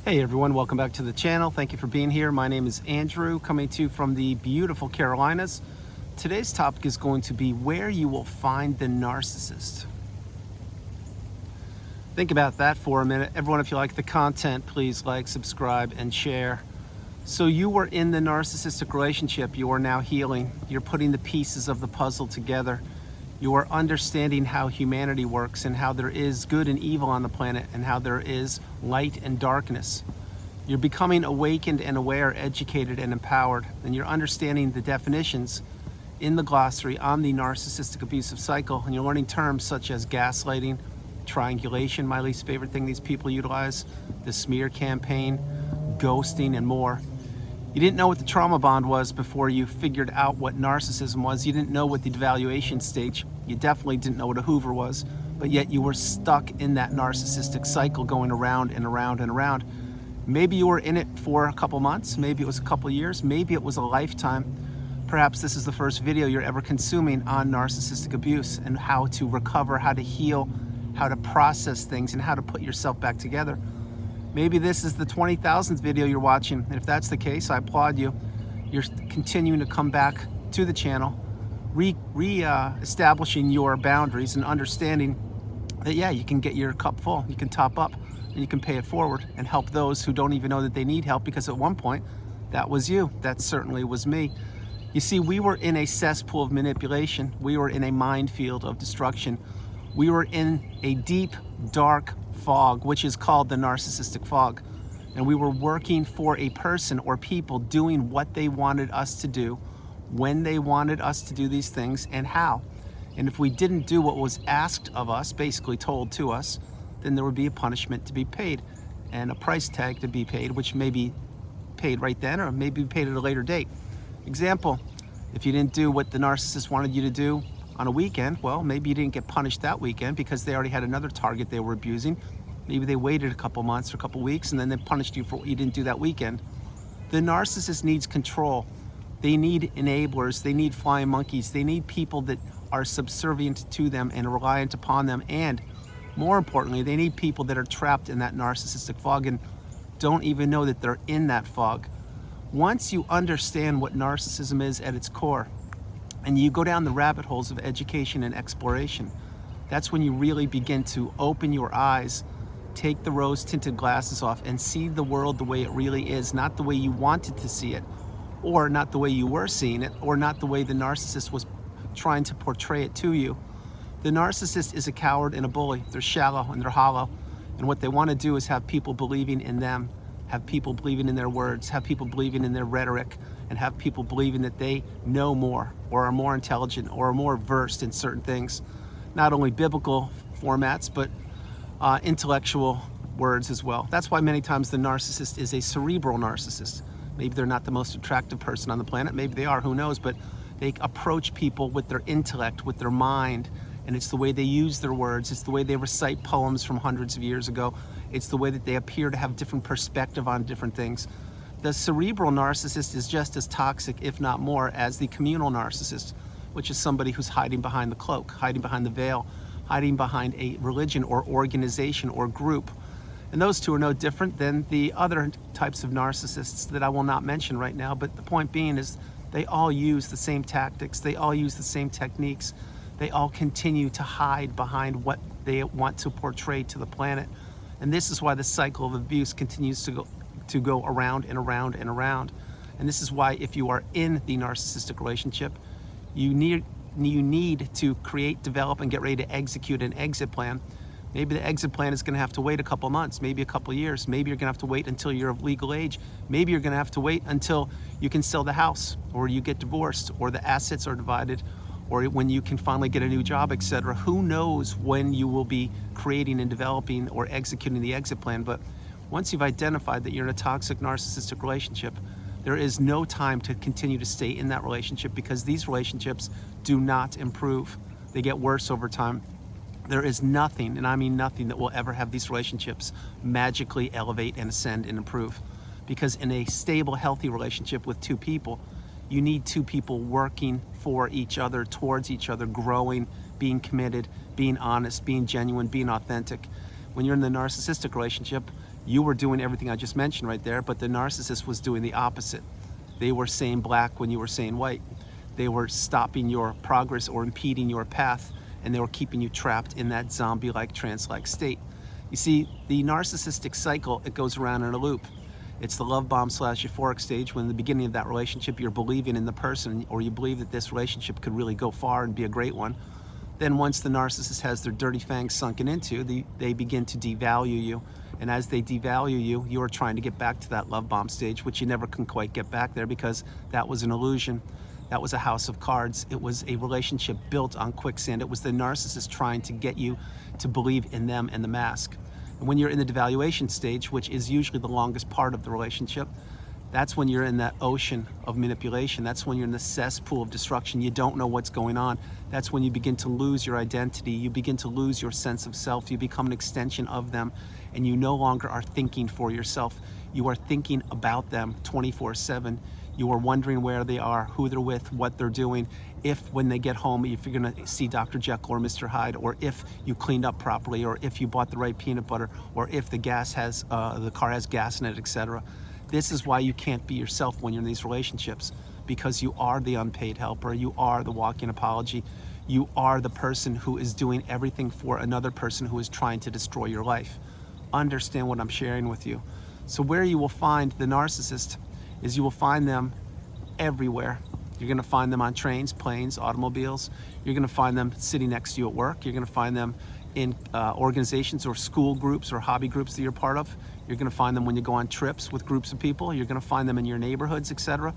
Hey everyone, welcome back to the channel. Thank you for being here. My name is Andrew, coming to you from the beautiful Carolinas. Today's topic is going to be where you will find the narcissist. Think about that for a minute. Everyone, if you like the content, please like, subscribe, and share. So you were in the narcissistic relationship. You are now healing. You're putting the pieces of the puzzle together. You are understanding how humanity works and how there is good and evil on the planet and how there is light and darkness. You're becoming awakened and aware, educated and empowered, and you're understanding the definitions in the glossary on the narcissistic abusive cycle, and you're learning terms such as gaslighting, triangulation, my least favorite thing these people utilize, the smear campaign, ghosting, and more. You didn't know what the trauma bond was before you figured out what narcissism was. You didn't know what the devaluation stage. You definitely didn't know what a Hoover was, but yet you were stuck in that narcissistic cycle going around and around and around. Maybe you were in it for a couple months, maybe it was a couple years, maybe it was a lifetime. Perhaps this is the first video you're ever consuming on narcissistic abuse and how to recover, how to heal, how to process things, and how to put yourself back together. Maybe this is the 20,000th video you're watching, and if that's the case, I applaud you. You're continuing to come back to the channel, establishing your boundaries and understanding that, yeah, you can get your cup full, you can top up, and you can pay it forward and help those who don't even know that they need help, because at one point, that was you. That certainly was me. You see, we were in a cesspool of manipulation. We were in a minefield of destruction. We were in a deep, dark fog, which is called the narcissistic fog. And we were working for a person or people doing what they wanted us to do, when they wanted us to do these things, and how. And if we didn't do what was asked of us, basically told to us, then there would be a punishment to be paid and a price tag to be paid, which may be paid right then or maybe paid at a later date. Example, if you didn't do what the narcissist wanted you to do on a weekend, well, maybe you didn't get punished that weekend because they already had another target they were abusing. Maybe they waited a couple months or a couple weeks and then they punished you for what you didn't do that weekend. The narcissist needs control. They need enablers. They need flying monkeys. They need people that are subservient to them and reliant upon them. And more importantly, they need people that are trapped in that narcissistic fog and don't even know that they're in that fog. Once you understand what narcissism is at its core, and you go down the rabbit holes of education and exploration, that's when you really begin to open your eyes, take the rose-tinted glasses off, and see the world the way it really is, not the way you wanted to see it, or not the way you were seeing it, or not the way the narcissist was trying to portray it to you. The narcissist is a coward and a bully. They're shallow and they're hollow, and what they want to do is have people believing in them, have people believing in their words, have people believing in their rhetoric, and have people believing that they know more or are more intelligent or are more versed in certain things. Not only biblical formats, but intellectual words as well. That's why many times the narcissist is a cerebral narcissist. Maybe they're not the most attractive person on the planet. Maybe they are, who knows, but they approach people with their intellect, with their mind, and it's the way they use their words. It's the way they recite poems from hundreds of years ago. It's the way that they appear to have different perspective on different things. The cerebral narcissist is just as toxic, if not more, as the communal narcissist, which is somebody who's hiding behind the cloak, hiding behind the veil, hiding behind a religion or organization or group. And those two are no different than the other types of narcissists that I will not mention right now, but the point being is they all use the same tactics, they all use the same techniques, they all continue to hide behind what they want to portray to the planet. And this is why the cycle of abuse continues to go around and around and around. And this is why if you are in the narcissistic relationship, you need to create, develop, and get ready to execute an exit plan. Maybe the exit plan is going to have to wait a couple months, maybe a couple years. Maybe you're going to have to wait until you're of legal age. Maybe you're going to have to wait until you can sell the house, or you get divorced, or the assets are divided, or when you can finally get a new job, etc. Who knows when you will be creating and developing or executing the exit plan. But once you've identified that you're in a toxic narcissistic relationship, there is no time to continue to stay in that relationship, because these relationships do not improve. They get worse over time. There is nothing, and I mean nothing, that will ever have these relationships magically elevate and ascend and improve. Because in a stable, healthy relationship with two people, you need two people working for each other, towards each other, growing, being committed, being honest, being genuine, being authentic. When you're in the narcissistic relationship, You were doing everything I just mentioned right there, but the narcissist was doing the opposite. They were saying black when you were saying white. They were stopping your progress or impeding your path, and they were keeping you trapped in that zombie-like, trance-like state. You see, the narcissistic cycle, it goes around in a loop. It's the love bomb / euphoric stage, when in the beginning of that relationship you're believing in the person, or you believe that this relationship could really go far and be a great one. Then once the narcissist has their dirty fangs sunken into, they begin to devalue you. And as they devalue you, you're trying to get back to that love bomb stage, which you never can quite get back there, because that was an illusion. That was a house of cards. It was a relationship built on quicksand. It was the narcissist trying to get you to believe in them and the mask. And when you're in the devaluation stage, which is usually the longest part of the relationship, that's when you're in that ocean of manipulation. That's when you're in the cesspool of destruction. You don't know what's going on. That's when you begin to lose your identity. You begin to lose your sense of self. You become an extension of them, and you no longer are thinking for yourself. You are thinking about them 24/7. You are wondering where they are, who they're with, what they're doing, if when they get home, if you're gonna see Dr. Jekyll or Mr. Hyde, or if you cleaned up properly, or if you bought the right peanut butter, or if the car has gas in it, etc. This is why you can't be yourself when you're in these relationships, because you are the unpaid helper. You are the walking apology. You are the person who is doing everything for another person who is trying to destroy your life. Understand what I'm sharing with you. So where you will find the narcissist is you will find them everywhere. You're going to find them on trains, planes, automobiles. You're going to find them sitting next to you at work. You're going to find them in organizations or school groups or hobby groups that you're part of. You're going to find them when you go on trips with groups of people. You're going to find them in your neighborhoods, etc.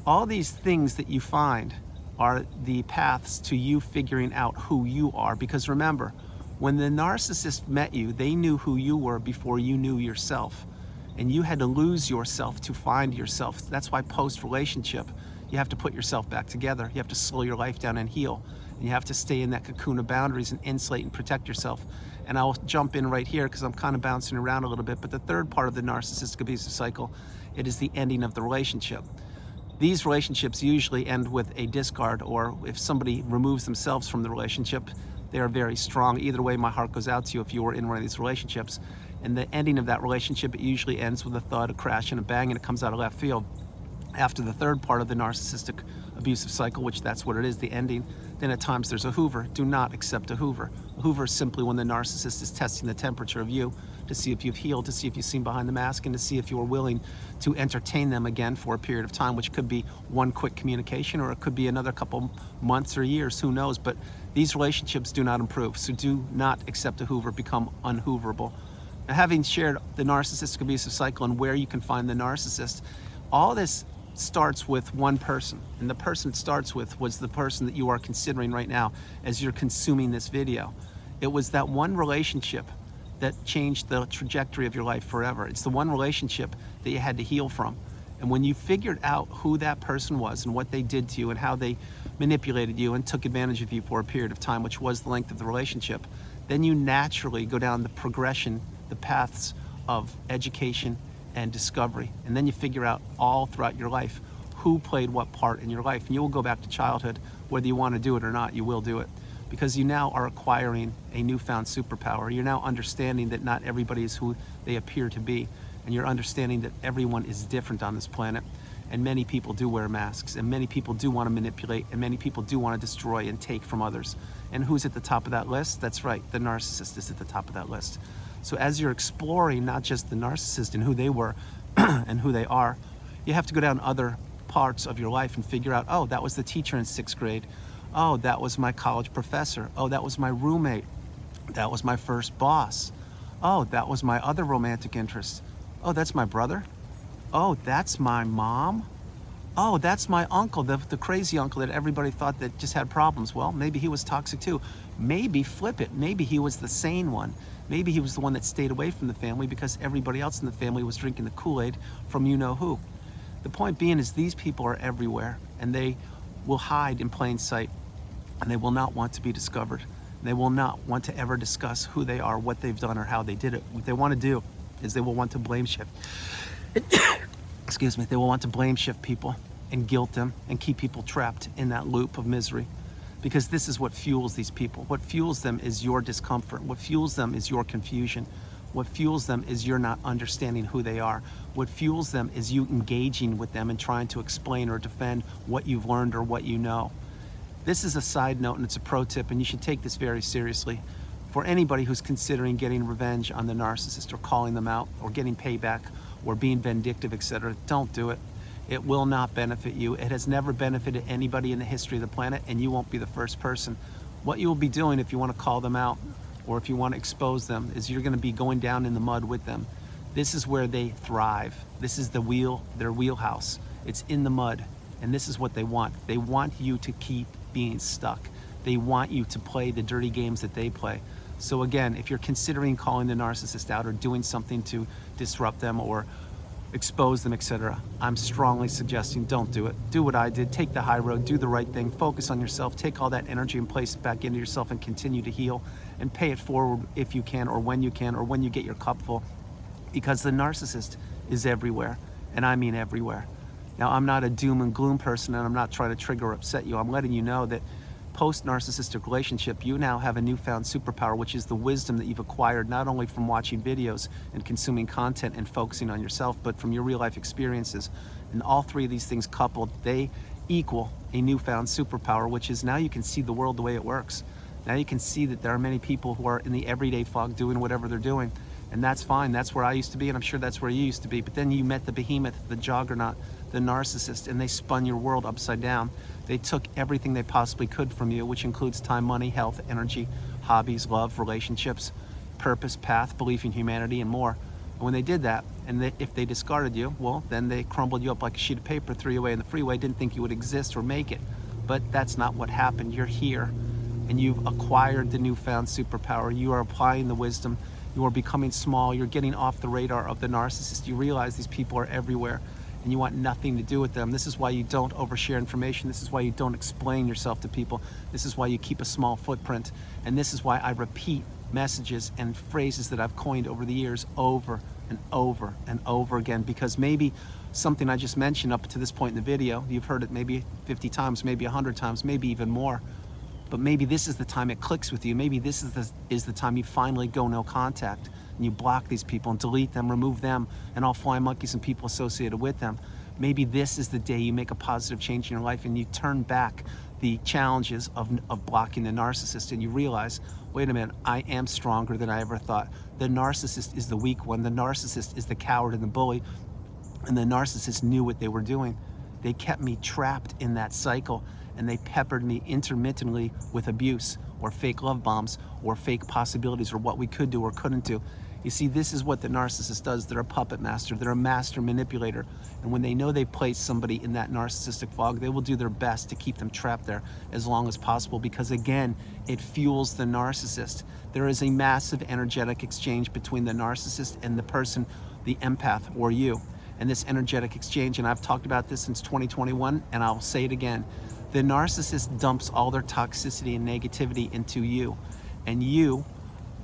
All these things that you find are the paths to you figuring out who you are. Because remember, when the narcissist met you, they knew who you were before you knew yourself. And you had to lose yourself to find yourself. That's why post-relationship, you have to put yourself back together. You have to slow your life down and heal. And you have to stay in that cocoon of boundaries and insulate and protect yourself. And I'll jump in right here because I'm kind of bouncing around a little bit. But the third part of the narcissistic abusive cycle, it is the ending of the relationship. These relationships usually end with a discard, or if somebody removes themselves from the relationship, they are very strong. Either way, my heart goes out to you if you were in one of these relationships. And the ending of that relationship, it usually ends with a thud, a crash, and a bang, and it comes out of left field. After the third part of the narcissistic abusive cycle, which that's what it is, the ending, then at times there's a hoover. Do not accept a hoover. A hoover is simply when the narcissist is testing the temperature of you to see if you've healed, to see if you've seen behind the mask, and to see if you are willing to entertain them again for a period of time, which could be one quick communication, or it could be another couple months or years, who knows. But these relationships do not improve, so do not accept a hoover. Become unhooverable. Now, having shared the narcissistic abusive cycle and where you can find the narcissist, all this starts with one person, and the person it starts with was the person that you are considering right now as you're consuming this video. It was that one relationship that changed the trajectory of your life forever. It's the one relationship that you had to heal from. And when you figured out who that person was and what they did to you and how they manipulated you and took advantage of you for a period of time, which was the length of the relationship, then you naturally go down the progression, the paths of education and discovery. And then you figure out all throughout your life who played what part in your life. And you will go back to childhood, whether you want to do it or not, you will do it. Because you now are acquiring a newfound superpower. You're now understanding that not everybody is who they appear to be. And you're understanding that everyone is different on this planet. And many people do wear masks, and many people do want to manipulate, and many people do want to destroy and take from others. And who's at the top of that list? That's right, the narcissist is at the top of that list. So as you're exploring not just the narcissist and who they were and who they are, you have to go down other parts of your life and figure out, oh, that was the teacher in 6th grade. Oh, that was my college professor. Oh, that was my roommate. That was my first boss. Oh, that was my other romantic interest. Oh, that's my brother. Oh, that's my mom. Oh, that's my uncle, the crazy uncle that everybody thought that just had problems. Well, maybe he was toxic too. Maybe flip it. Maybe he was the sane one. Maybe he was the one that stayed away from the family because everybody else in the family was drinking the Kool-Aid from you-know-who. The point being is these people are everywhere, and they will hide in plain sight, and they will not want to be discovered. They will not want to ever discuss who they are, what they've done, or how they did it. What they want to do is they will want to blame shift. Excuse me. They will want to blame shift people and guilt them and keep people trapped in that loop of misery. Because this is what fuels these people. What fuels them is your discomfort. What fuels them is your confusion. What fuels them is you're not understanding who they are. What fuels them is you engaging with them and trying to explain or defend what you've learned or what you know. This is a side note and it's a pro tip, and you should take this very seriously. For anybody who's considering getting revenge on the narcissist or calling them out or getting payback or being vindictive, etc., don't do it. It will not benefit you. It has never benefited anybody in the history of the planet, and you won't be the first person. What you will be doing if you want to call them out or if you want to expose them is you're going to be going down in the mud with them. This is where they thrive. This is their wheelhouse. It's in the mud, and this is what they want. They want you to keep being stuck. They want you to play the dirty games that they play. So again, if you're considering calling the narcissist out or doing something to disrupt them or expose them, etc., I'm strongly suggesting don't do it. Do what I did. Take the high road. Do the right thing. Focus on yourself. Take all that energy and place it back into yourself and continue to heal and pay it forward if you can, or when you can, or when you get your cup full, because the narcissist is everywhere, and I mean everywhere. Now, I'm not a doom and gloom person, and I'm not trying to trigger or upset you. I'm letting you know that post-narcissistic relationship, you now have a newfound superpower, which is the wisdom that you've acquired not only from watching videos and consuming content and focusing on yourself, but from your real life experiences. And all three of these things coupled, they equal a newfound superpower, which is now you can see the world the way it works. Now you can see that there are many people who are in the everyday fog doing whatever they're doing. And that's fine. That's where I used to be, and I'm sure that's where you used to be. But then you met the behemoth, the juggernaut, the narcissist, and they spun your world upside down. They took everything they possibly could from you, which includes time, money, health, energy, hobbies, love, relationships, purpose, path, belief in humanity, and more. And when they did that, and if they discarded you, well, then they crumbled you up like a sheet of paper, threw you away in the freeway, didn't think you would exist or make it. But that's not what happened. You're here, and you've acquired the newfound superpower. You are applying the wisdom. You are becoming small. You're getting off the radar of the narcissist. You realize these people are everywhere, and you want nothing to do with them. This is why you don't overshare information. This is why you don't explain yourself to people. This is why you keep a small footprint. And this is why I repeat messages and phrases that I've coined over the years over and over and over again, because maybe something I just mentioned up to this point in the video, you've heard it maybe 50 times, maybe 100 times, maybe even more. But maybe this is the time it clicks with you. Maybe this is the time you finally go no contact and you block these people and delete them, remove them, and all flying monkeys and people associated with them. Maybe this is the day you make a positive change in your life and you turn back the challenges of blocking the narcissist, and you realize, wait a minute, I am stronger than I ever thought. The narcissist is the weak one. The narcissist is the coward and the bully, and the narcissist knew what they were doing. They kept me trapped in that cycle, and they peppered me intermittently with abuse or fake love bombs or fake possibilities or what we could do or couldn't do. You see, this is what the narcissist does. They're a puppet master. They're a master manipulator. And when they know they placed somebody in that narcissistic fog, they will do their best to keep them trapped there as long as possible, because again, it fuels the narcissist. There is a massive energetic exchange between the narcissist and the person, the empath, or you. And this energetic exchange, and I've talked about this since 2021, and I'll say it again, the narcissist dumps all their toxicity and negativity into you, and you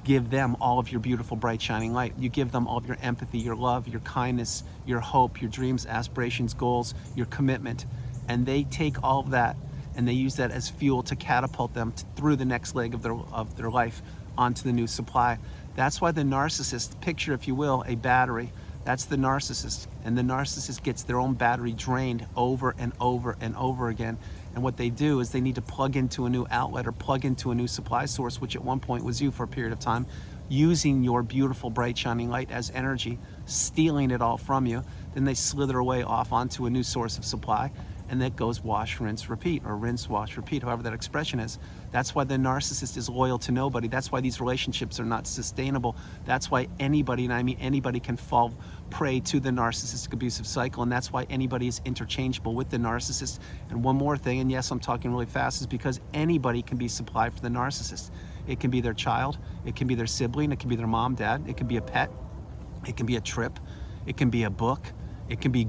give them all of your beautiful, bright, shining light. You give them all of your empathy, your love, your kindness, your hope, your dreams, aspirations, goals, your commitment, and they take all of that and they use that as fuel to catapult them through the next leg of their life onto the new supply. That's why the narcissist, picture, if you will, a battery. That's the narcissist, and the narcissist gets their own battery drained over and over and over again. And what they do is they need to plug into a new outlet or plug into a new supply source, which at one point was you for a period of time, using your beautiful, bright, shining light as energy, stealing it all from you. Then they slither away off onto a new source of supply, and that goes wash, rinse, repeat, or rinse, wash, repeat, however that expression is. That's why the narcissist is loyal to nobody. That's why these relationships are not sustainable. That's why anybody, and I mean anybody, can fall prey to the narcissistic abusive cycle, and that's why anybody is interchangeable with the narcissist. And one more thing, and yes, I'm talking really fast, is because anybody can be supplied for the narcissist. It can be their child, it can be their sibling, it can be their mom, dad, it can be a pet, it can be a trip, it can be a book, it can be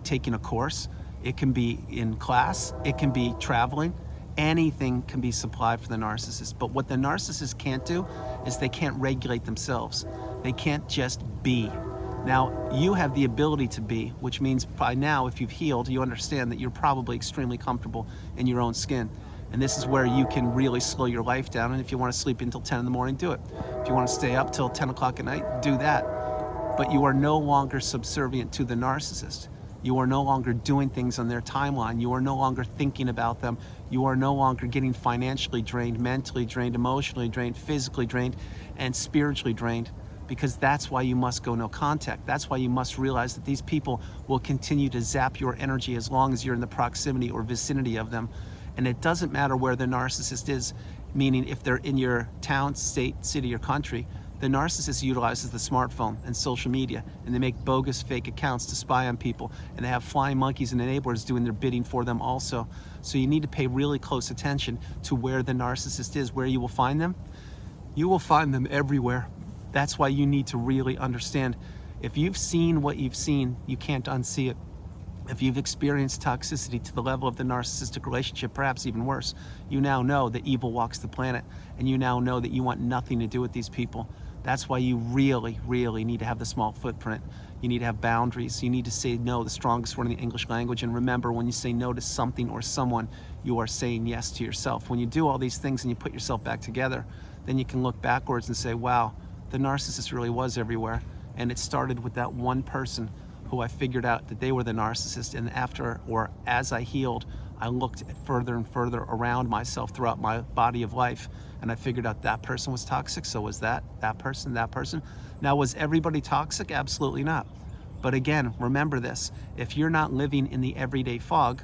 taking a course, it can be in class, it can be traveling. Anything can be supplied for the narcissist. But what the narcissist can't do is they can't regulate themselves. They can't just be. Now, you have the ability to be, which means by now, if you've healed, you understand that you're probably extremely comfortable in your own skin. And this is where you can really slow your life down. And if you want to sleep until 10 in the morning, do it. If you want to stay up till 10 o'clock at night, do that. But you are no longer subservient to the narcissist. You are no longer doing things on their timeline. You are no longer thinking about them. You are no longer getting financially drained, mentally drained, emotionally drained, physically drained, and spiritually drained, because that's why you must go no contact. That's why you must realize that these people will continue to zap your energy as long as you're in the proximity or vicinity of them. And it doesn't matter where the narcissist is, meaning if they're in your town, state, city, or country. The narcissist utilizes the smartphone and social media, and they make bogus fake accounts to spy on people, and they have flying monkeys and enablers doing their bidding for them also. So you need to pay really close attention to where the narcissist is. Where you will find them? You will find them everywhere. That's why you need to really understand. If you've seen what you've seen, you can't unsee it. If you've experienced toxicity to the level of the narcissistic relationship, perhaps even worse, you now know that evil walks the planet, and you now know that you want nothing to do with these people. That's why you really, really need to have the small footprint. You need to have boundaries. You need to say no, the strongest word in the English language. And remember, when you say no to something or someone, you are saying yes to yourself. When you do all these things and you put yourself back together, then you can look backwards and say, wow, the narcissist really was everywhere. And it started with that one person who I figured out that they were the narcissist. And after, or as I healed, I looked further and further around myself throughout my body of life, and I figured out that person was toxic. So was that person, that person. Now, was everybody toxic? Absolutely not. But again, remember this: if you're not living in the everyday fog,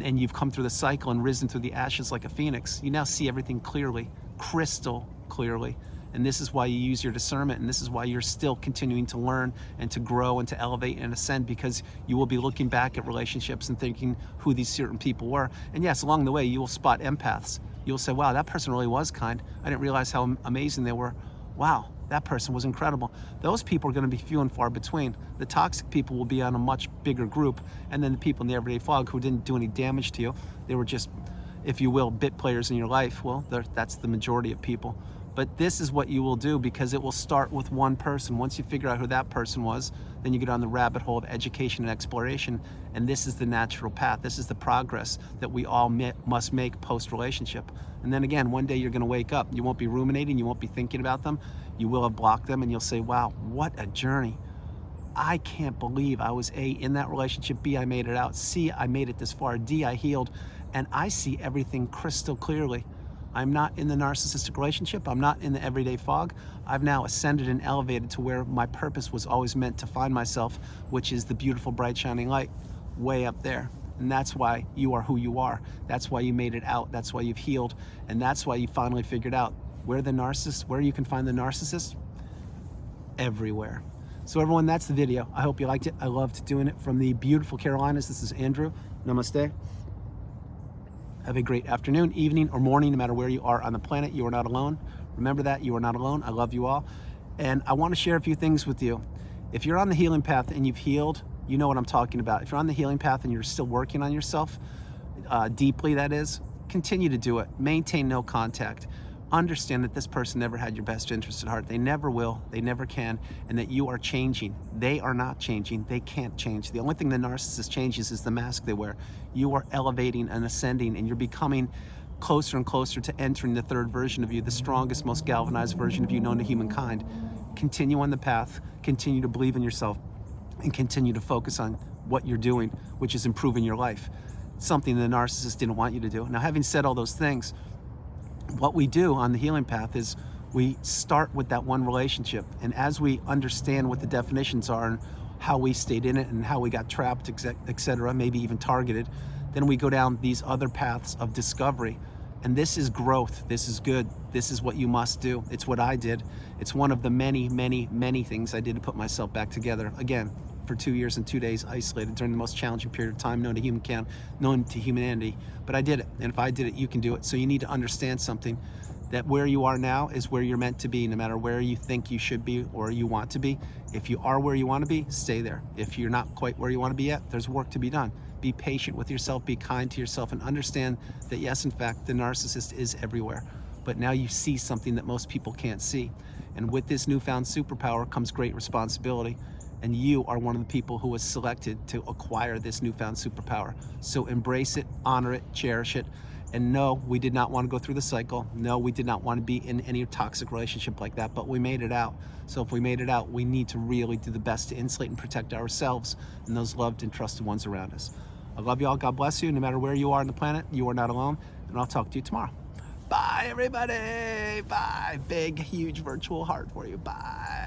and you've come through the cycle and risen through the ashes like a phoenix, you now see everything clearly, crystal clearly. And this is why you use your discernment, and this is why you're still continuing to learn and to grow and to elevate and ascend, because you will be looking back at relationships and thinking who these certain people were. And yes, along the way, you will spot empaths. You'll say, wow, that person really was kind. I didn't realize how amazing they were. Wow, that person was incredible. Those people are going to be few and far between. The toxic people will be on a much bigger group, and then the people in the everyday fog who didn't do any damage to you, they were just, if you will, bit players in your life. Well, that's the majority of people. But this is what you will do, because it will start with one person. Once you figure out who that person was, then you get on the rabbit hole of education and exploration. And this is the natural path. This is the progress that we all must make post-relationship. And then again, one day you're going to wake up. You won't be ruminating. You won't be thinking about them. You will have blocked them, and you'll say, wow, what a journey. I can't believe I was A, in that relationship, B, I made it out, C, I made it this far, D, I healed, and I see everything crystal clearly. I'm not in the narcissistic relationship. I'm not in the everyday fog. I've now ascended and elevated to where my purpose was always meant to find myself, which is the beautiful, bright, shining light way up there. And that's why you are who you are. That's why you made it out. That's why you've healed. And that's why you finally figured out where you can find the narcissist. Everywhere. So everyone, that's the video. I hope you liked it. I loved doing it from the beautiful Carolinas. This is Andrew. Namaste. Have a great afternoon, evening, or morning, no matter where you are on the planet. You are not alone. Remember that, you are not alone. I love you all. And I want to share a few things with you. If you're on the healing path and you've healed, you know what I'm talking about. If you're on the healing path and you're still working on yourself, deeply that is, continue to do it. Maintain no contact. Understand that this person never had your best interest at heart. They never will, they never can, and that you are changing. They are not changing, they can't change. The only thing the narcissist changes is the mask they wear. You are elevating and ascending, and you're becoming closer and closer to entering the third version of you, the strongest, most galvanized version of you known to humankind. Continue on the path, continue to believe in yourself, and continue to focus on what you're doing, which is improving your life. Something the narcissist didn't want you to do. Now, having said all those things, what we do on the healing path is we start with that one relationship, and as we understand what the definitions are and how we stayed in it and how we got trapped, etc., maybe even targeted, then we go down these other paths of discovery. And this is growth. This is good. This is what you must do. It's what I did. It's one of the many, many, many things I did to put myself back together. Again, for 2 years and 2 days, isolated during the most challenging period of time known to humanity. But I did it. And if I did it, you can do it. So you need to understand something, that where you are now is where you're meant to be, no matter where you think you should be or you want to be. If you are where you want to be, stay there. If you're not quite where you want to be yet, there's work to be done. Be patient with yourself, be kind to yourself, and understand that yes, in fact, the narcissist is everywhere. But now you see something that most people can't see. And with this newfound superpower comes great responsibility. And you are one of the people who was selected to acquire this newfound superpower. So embrace it, honor it, cherish it, And no, we did not want to go through the cycle. No, we did not want to be in any toxic relationship like that, but we made it out. So if we made it out, we need to really do the best to insulate and protect ourselves and those loved and trusted ones around us. I love you all. God bless you. No matter where you are on the planet, you are not alone. And I'll talk to you tomorrow. Bye, everybody. Bye. Big, huge virtual heart for you. Bye.